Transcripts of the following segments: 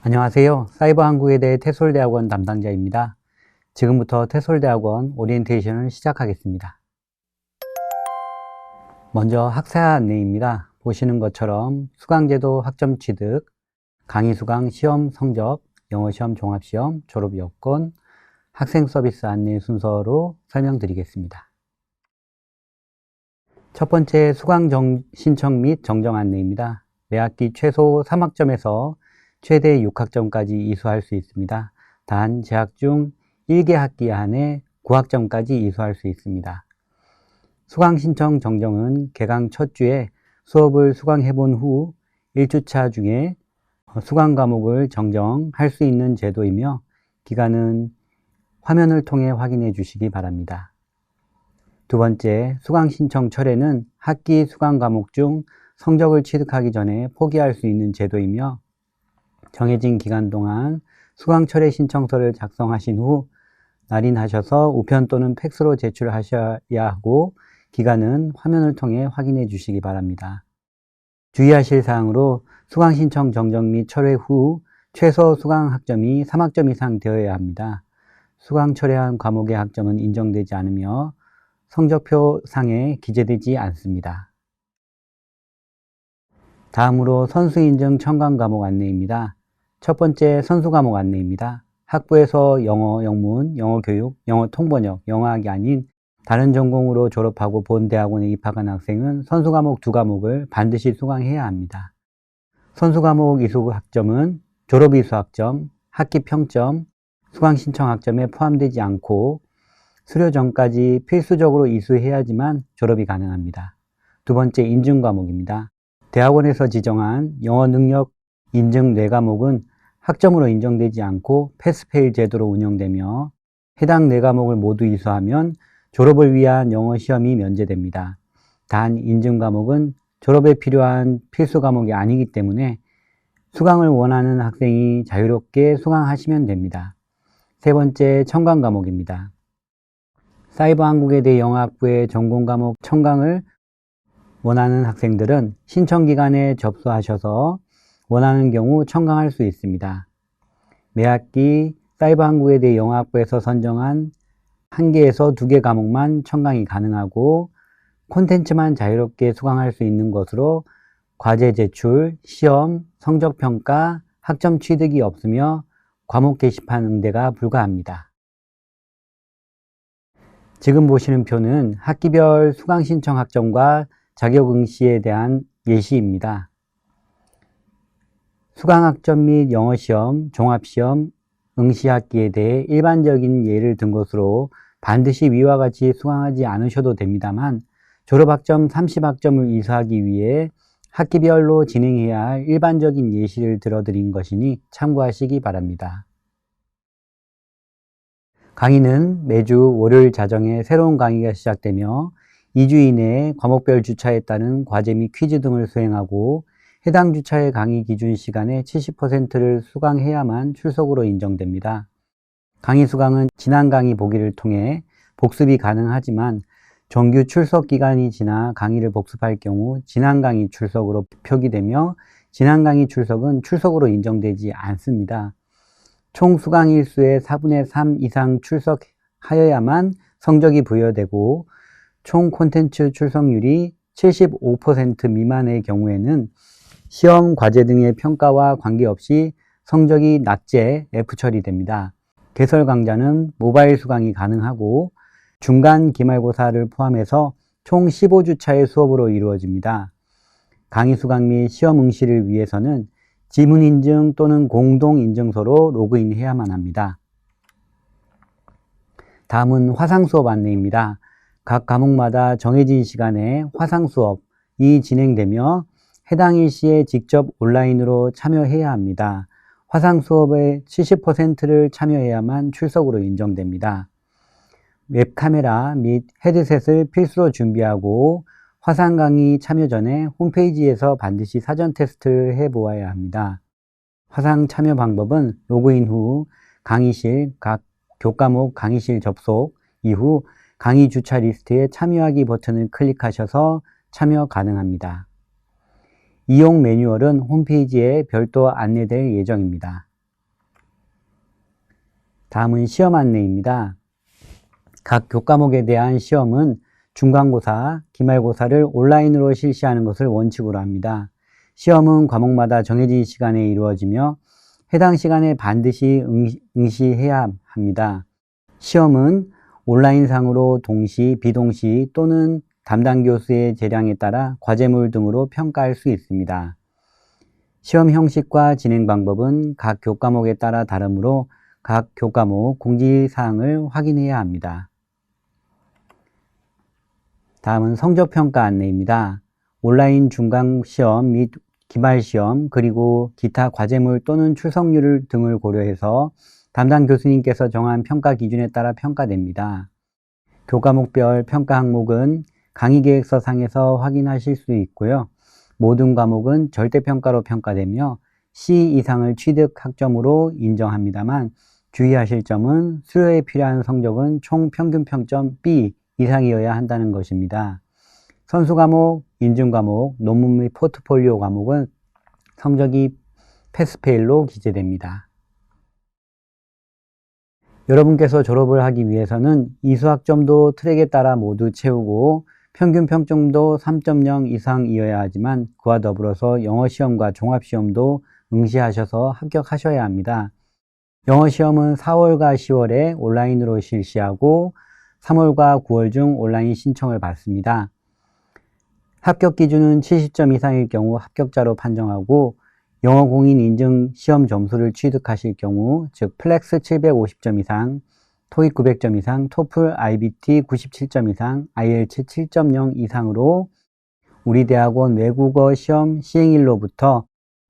안녕하세요. 사이버 한국에 대해 태솔대학원 담당자입니다. 지금부터 태솔대학원 오리엔테이션을 시작하겠습니다. 먼저 학사 안내입니다. 보시는 것처럼 수강제도 학점 취득, 강의 수강 시험 성적, 영어시험 종합시험, 졸업 여건, 학생 서비스 안내 순서로 설명드리겠습니다. 첫 번째 수강 신청 및 정정 안내입니다. 매학기 최소 3학점에서 최대 6학점까지 이수할 수 있습니다. 단 재학 중 1개 학기 안에 9학점까지 이수할 수 있습니다. 수강 신청 정정은 개강 첫 주에 수업을 수강해 본 후 1주차 중에 수강 과목을 정정할 수 있는 제도이며 기간은 화면을 통해 확인해 주시기 바랍니다. 두 번째, 수강 신청 철회는 학기 수강 과목 중 성적을 취득하기 전에 포기할 수 있는 제도이며 정해진 기간 동안 수강 철회 신청서를 작성하신 후 날인하셔서 우편 또는 팩스로 제출하셔야 하고 기간은 화면을 통해 확인해 주시기 바랍니다. 주의하실 사항으로 수강 신청 정정 및 철회 후 최소 수강 학점이 3학점 이상 되어야 합니다. 수강 철회한 과목의 학점은 인정되지 않으며 성적표 상에 기재되지 않습니다. 다음으로 선수 인증 첨강 과목 안내입니다. 첫 번째 선수 과목 안내입니다. 학부에서 영어 영문, 영어 교육, 영어 통번역, 영어학이 아닌 다른 전공으로 졸업하고 본 대학원에 입학한 학생은 선수 과목 2과목을 반드시 수강해야 합니다. 선수 과목 이수 학점은 졸업 이수 학점, 학기 평점, 수강 신청 학점에 포함되지 않고 수료 전까지 필수적으로 이수해야지만 졸업이 가능합니다. 두 번째 인증 과목입니다. 대학원에서 지정한 영어 능력 인증 4과목은 학점으로 인정되지 않고 패스페일 제도로 운영되며 해당 4과목을 모두 이수하면 졸업을 위한 영어 시험이 면제됩니다. 단 인증 과목은 졸업에 필요한 필수 과목이 아니기 때문에 수강을 원하는 학생이 자유롭게 수강하시면 됩니다. 세 번째 첨강 과목입니다. 사이버 한국에 대해 영어학부의 전공 과목 첨강을 원하는 학생들은 신청 기간에 접수하셔서 원하는 경우 첨강할 수 있습니다. 매학기 사이버 한국에 대해 영어학부에서 선정한 1개에서 2개 과목만 첨강이 가능하고 콘텐츠만 자유롭게 수강할 수 있는 것으로 과제 제출, 시험, 성적평가, 학점 취득이 없으며 과목 게시판 응대가 불가합니다. 지금 보시는 표는 학기별 수강 신청 학점과 자격 응시에 대한 예시입니다. 수강 학점 및 영어시험, 종합시험, 응시학기에 대해 일반적인 예를 든 것으로 반드시 위와 같이 수강하지 않으셔도 됩니다만 졸업학점 30학점을 이수하기 위해 학기별로 진행해야 할 일반적인 예시를 들어드린 것이니 참고하시기 바랍니다. 강의는 매주 월요일 자정에 새로운 강의가 시작되며 2주 이내에 과목별 주차에 따른 과제 및 퀴즈 등을 수행하고 해당 주차의 강의 기준 시간의 70%를 수강해야만 출석으로 인정됩니다. 강의 수강은 지난 강의 보기를 통해 복습이 가능하지만 정규 출석 기간이 지나 강의를 복습할 경우 지난 강의 출석으로 표기되며 지난 강의 출석은 출석으로 인정되지 않습니다. 총 수강 일수의 4분의 3 이상 출석하여야만 성적이 부여되고 총 콘텐츠 출석률이 75% 미만의 경우에는 시험, 과제 등의 평가와 관계없이 성적이 낙제, F 처리됩니다. 개설 강좌는 모바일 수강이 가능하고 중간 기말고사를 포함해서 총 15주차의 수업으로 이루어집니다. 강의 수강 및 시험 응시를 위해서는 지문 인증 또는 공동 인증서로 로그인해야만 합니다. 다음은 화상 수업 안내입니다. 각 과목마다 정해진 시간에 화상 수업이 진행되며 해당 일시에 직접 온라인으로 참여해야 합니다. 화상 수업의 70%를 참여해야만 출석으로 인정됩니다. 웹카메라 및 헤드셋을 필수로 준비하고 화상 강의 참여 전에 홈페이지에서 반드시 사전 테스트를 해보아야 합니다. 화상 참여 방법은 로그인 후 강의실, 각 교과목 강의실 접속 이후 강의 주차 리스트에 참여하기 버튼을 클릭하셔서 참여 가능합니다. 이용 매뉴얼은 홈페이지에 별도 안내될 예정입니다. 다음은 시험 안내입니다. 각 교과목에 대한 시험은 중간고사, 기말고사를 온라인으로 실시하는 것을 원칙으로 합니다. 시험은 과목마다 정해진 시간에 이루어지며 해당 시간에 반드시 응시해야 합니다. 시험은 온라인상으로 동시, 비동시 또는 담당 교수의 재량에 따라 과제물 등으로 평가할 수 있습니다. 시험 형식과 진행 방법은 각 교과목에 따라 다르므로 각 교과목 공지사항을 확인해야 합니다. 다음은 성적평가 안내입니다. 온라인 중간시험 및 기말시험 그리고 기타 과제물 또는 출석률 등을 고려해서 담당 교수님께서 정한 평가 기준에 따라 평가됩니다. 교과목별 평가 항목은 강의계획서상에서 확인하실 수 있고요. 모든 과목은 절대평가로 평가되며 C 이상을 취득 학점으로 인정합니다만 주의하실 점은 수료에 필요한 성적은 총 평균 평점 B 이상이어야 한다는 것입니다. 선수 과목, 인증 과목, 논문 및 포트폴리오 과목은 성적이 패스페일로 기재됩니다. 여러분께서 졸업을 하기 위해서는 이수학점도 트랙에 따라 모두 채우고 평균 평점도 3.0 이상이어야 하지만 그와 더불어서 영어시험과 종합시험도 응시하셔서 합격하셔야 합니다. 영어시험은 4월과 10월에 온라인으로 실시하고 3월과 9월 중 온라인 신청을 받습니다. 합격 기준은 70점 이상일 경우 합격자로 판정하고 영어 공인 인증 시험 점수를 취득하실 경우 즉 플렉스 750점 이상, 토익 900점 이상, 토플 IBT 97점 이상, IELTS 7.0 이상으로 우리 대학원 외국어 시험 시행일로부터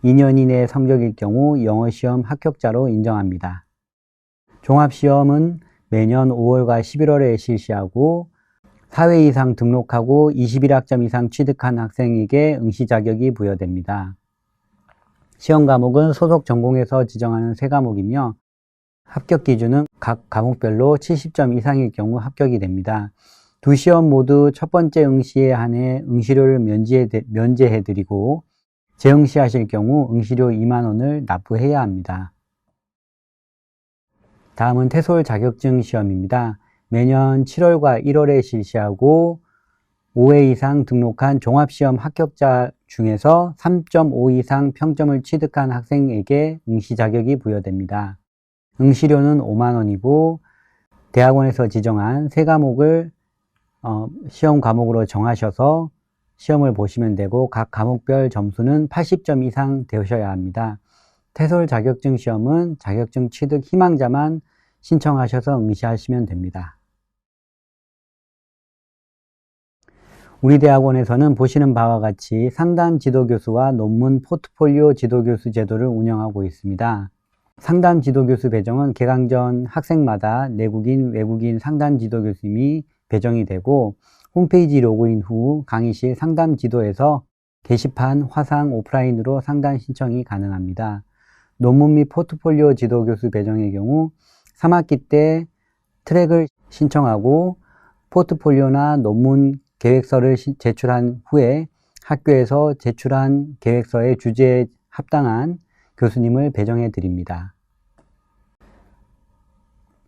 2년 이내 성적일 경우 영어 시험 합격자로 인정합니다. 종합시험은 매년 5월과 11월에 실시하고 4회 이상 등록하고 21학점 이상 취득한 학생에게 응시 자격이 부여됩니다. 시험 과목은 소속 전공에서 지정하는 3과목이며 합격 기준은 각 과목별로 70점 이상일 경우 합격이 됩니다. 두 시험 모두 첫 번째 응시에 한해 응시료를 면제해드리고 재응시하실 경우 응시료 2만 원을 납부해야 합니다. 다음은 태솔 자격증 시험입니다. 매년 7월과 1월에 실시하고 5회 이상 등록한 종합시험 합격자 중에서 3.5 이상 평점을 취득한 학생에게 응시 자격이 부여됩니다. 응시료는 5만 원이고 대학원에서 지정한 3과목을 시험 과목으로 정하셔서 시험을 보시면 되고 각 과목별 점수는 80점 이상 되셔야 합니다. 태솔 자격증 시험은 자격증 취득 희망자만 신청하셔서 응시하시면 됩니다. 우리 대학원에서는 보시는 바와 같이 상담 지도교수와 논문 포트폴리오 지도교수 제도를 운영하고 있습니다. 상담 지도교수 배정은 개강 전 학생마다 내국인, 외국인 상담 지도교수님이 배정이 되고 홈페이지 로그인 후 강의실 상담 지도에서 게시판, 화상, 오프라인으로 상담 신청이 가능합니다. 논문 및 포트폴리오 지도교수 배정의 경우 3학기 때 트랙을 신청하고 포트폴리오나 논문 계획서를 제출한 후에 학교에서 제출한 계획서의 주제에 합당한 교수님을 배정해 드립니다.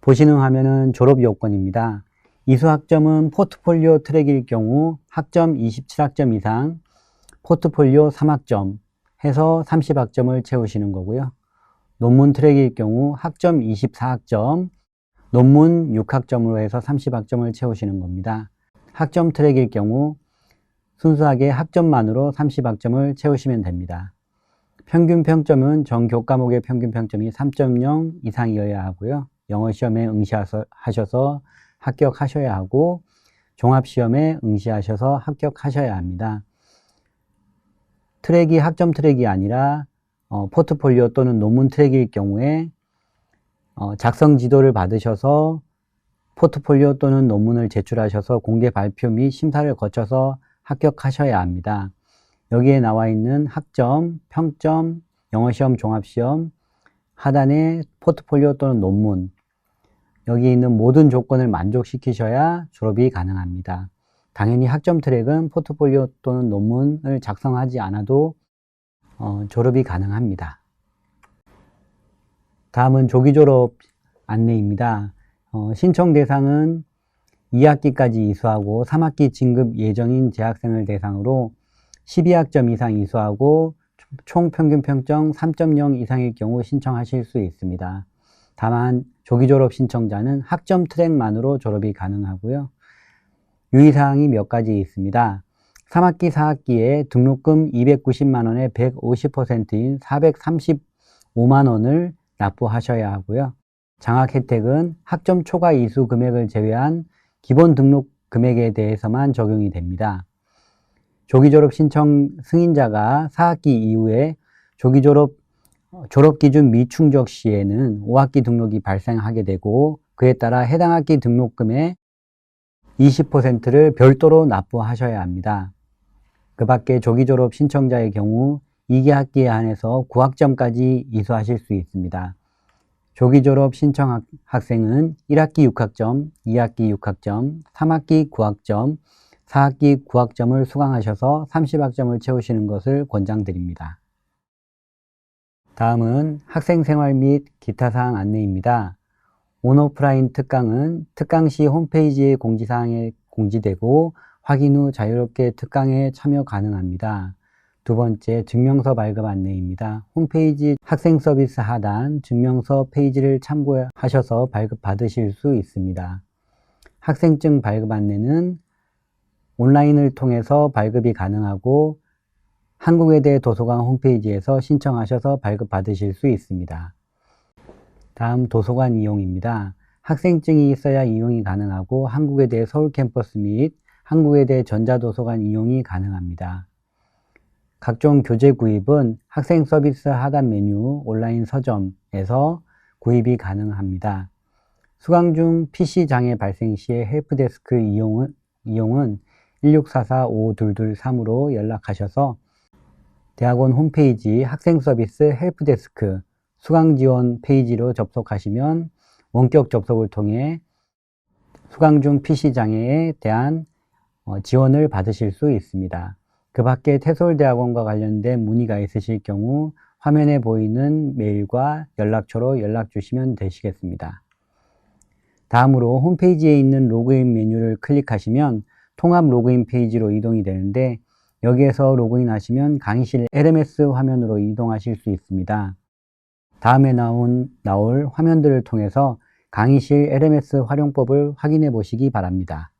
보시는 화면은 졸업 요건입니다. 이수학점은 포트폴리오 트랙일 경우 학점 27학점 이상, 포트폴리오 3학점 해서 30학점을 채우시는 거고요. 논문 트랙일 경우 학점 24학점, 논문 6학점으로 해서 30학점을 채우시는 겁니다. 학점 트랙일 경우 순수하게 학점만으로 30학점을 채우시면 됩니다. 평균 평점은 전 교과목의 평균 평점이 3.0 이상이어야 하고요. 영어 시험에 응시하셔서 합격하셔야 하고 종합시험에 응시하셔서 합격하셔야 합니다. 트랙이 학점 트랙이 아니라 포트폴리오 또는 논문 트랙일 경우에 작성 지도를 받으셔서 포트폴리오 또는 논문을 제출하셔서 공개 발표 및 심사를 거쳐서 합격하셔야 합니다. 여기에 나와 있는 학점, 평점, 영어시험, 종합시험, 하단에 포트폴리오 또는 논문, 여기 있는 모든 조건을 만족시키셔야 졸업이 가능합니다. 당연히 학점 트랙은 포트폴리오 또는 논문을 작성하지 않아도 졸업이 가능합니다. 다음은 조기 졸업 안내입니다. 신청 대상은 2학기까지 이수하고 3학기 진급 예정인 재학생을 대상으로 12학점 이상 이수하고 총 평균 평점 3.0 이상일 경우 신청하실 수 있습니다. 다만 조기 졸업 신청자는 학점 트랙만으로 졸업이 가능하고요. 유의사항이 몇 가지 있습니다. 3학기, 4학기에 등록금 290만 원의 150%인 435만 원을 납부하셔야 하고요. 장학 혜택은 학점 초과 이수 금액을 제외한 기본 등록 금액에 대해서만 적용이 됩니다. 조기 졸업 신청 승인자가 4학기 이후에 조기 졸업 기준 미충족 시에는 5학기 등록이 발생하게 되고, 그에 따라 해당 학기 등록금의 20%를 별도로 납부하셔야 합니다. 그 밖에 조기 졸업 신청자의 경우 2개 학기에 한해서 9학점까지 이수하실 수 있습니다. 조기 졸업 신청 학생은 1학기 6학점, 2학기 6학점, 3학기 9학점, 4학기 9학점을 수강하셔서 30학점을 채우시는 것을 권장드립니다. 다음은 학생생활 및 기타 사항 안내입니다. 온오프라인 특강은 특강 시 홈페이지의 공지사항에 공지되고 확인 후 자유롭게 특강에 참여 가능합니다. 두 번째, 증명서 발급 안내입니다. 홈페이지 학생 서비스 하단 증명서 페이지를 참고하셔서 발급받으실 수 있습니다. 학생증 발급 안내는 온라인을 통해서 발급이 가능하고 한국외대 도서관 홈페이지에서 신청하셔서 발급받으실 수 있습니다. 다음 도서관 이용입니다. 학생증이 있어야 이용이 가능하고 한국외대 서울 캠퍼스 및 한국외대 전자도서관 이용이 가능합니다. 각종 교재 구입은 학생 서비스 하단 메뉴 온라인 서점에서 구입이 가능합니다. 수강 중 PC 장애 발생 시에 헬프데스크 이용은 1644-5223으로 연락하셔서 대학원 홈페이지 학생 서비스 헬프데스크 수강 지원 페이지로 접속하시면 원격 접속을 통해 수강 중 PC 장애에 대한 지원을 받으실 수 있습니다. 그 밖에 태서울대학원과 관련된 문의가 있으실 경우 화면에 보이는 메일과 연락처로 연락 주시면 되시겠습니다. 다음으로 홈페이지에 있는 로그인 메뉴를 클릭하시면 통합 로그인 페이지로 이동이 되는데, 여기에서 로그인 하시면 강의실 LMS 화면으로 이동하실 수 있습니다. 다음에 나올 화면들을 통해서 강의실 LMS 활용법을 확인해 보시기 바랍니다.